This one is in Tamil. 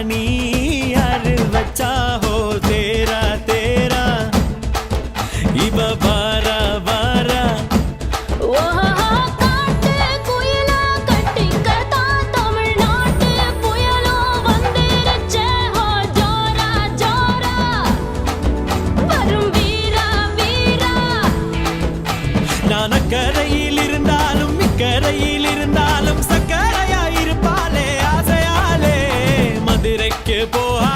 நீ யாரு வச்சா ஹோ தேரா தேரா இவ வாரா வாரா நான் அக்கரையில் இருந்தாலும் இக்கரையில் இருந்தாலும் சக்கரையா இருப்பாளே ஆசையாலே மதுரைக்கு போக